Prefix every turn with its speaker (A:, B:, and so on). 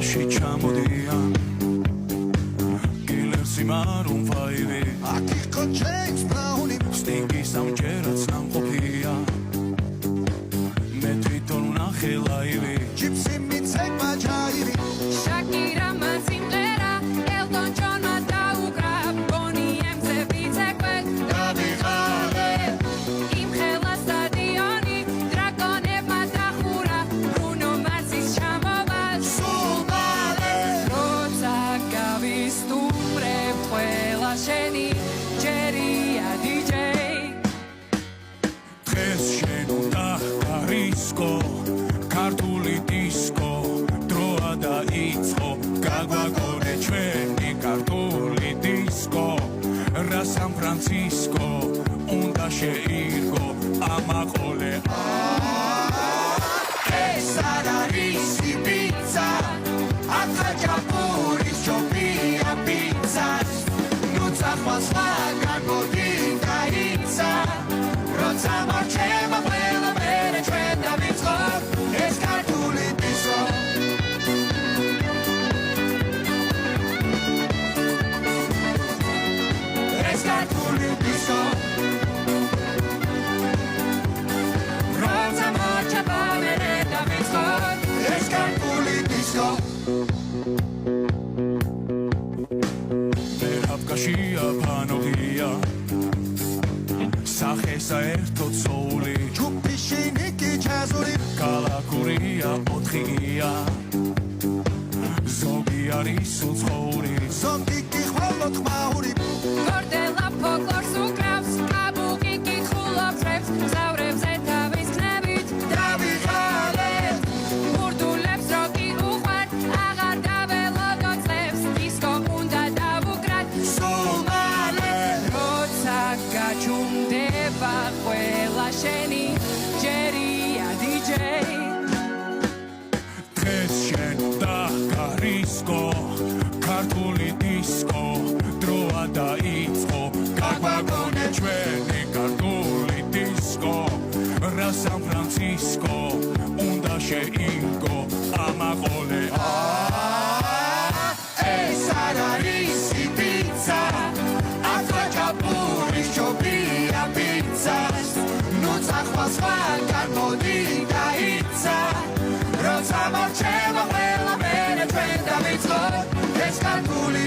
A: Ში ჩამოდიან გილერსი მარუნ ფაივი
B: აქ იყო ჯეიმს ბრაუნი
A: სტინგი სამჯერაც ნამყოფია მე თვითონ ვნახე ლაივი
B: ჯიპსი მიცეკვა ჯაივი
C: შაკირა მან სიმღერა ელტონ ჯონმა დაუკრა ბონი ემზე ვიცეკვე
B: დავიღალე
C: იმ ხელა სტადიონი დრაკონებმა დახურა ბრუნო მარსის ჩამოვა
B: სულ მალე
C: როცა გავისტუმრებ ყველა შენი ჯერია დიჯეი
A: დღეს შენ უნდა გარისკო ქართული დისკო დროა დაიწყო გაგვაგონე ჩვენი ქართული დისკო რა სან-ფრანცისკო უნდა შეირგო ამაყოლე
B: ეს არ არის პიცა აკაჭაპურის ჯობია პიცას ნუ წახვალ სხვაგან მოდი გაიცა როცა მარჩება ყველა მერე ჩვენ დავიწყოთ ეს ქართული დისკო ეს ქართული დისკო
C: როცა მარჩება მერე დავიწყოთ
B: ეს ქართული დისკო
A: მერაბკაშია ფანოგია სახე საერთოდ სოული
B: ჯუპი შინიკი ჩაზური
A: კალაკურია ოთხია ზოგი არის უცხოური
B: ზოგი კი ხვალოთ მაური
C: გორდელა ფოლკლორს უკრავს კაბუკი კითხულობს რეპს მგზავრებზე თავის ხნებით
B: დავიღალე
C: ბურდულებს როკი უყვართ აღარ დაველოდოწლებს დისკო უნდა დავუკრათ
B: სულ მალე
C: როცა გაჩუმდება ყველა შენი ჯერია დიჯეი
A: დღეს შენ უნდა გარისკო ქართული დისკო დროა დაიწყო გაგვაგონე ჩვენი ქართული დისკო რა სან-ფრანცისკო უნდა შეირგო ამაყოლე
B: ეს არ არის პიცა აკაჭაპურის ჯობია პიცას ნუ წახვალ სხვაგან მოდი გაიცა როცა მარჩება ყველა მერე ჩვენ დავიწყოთ ეს ქართული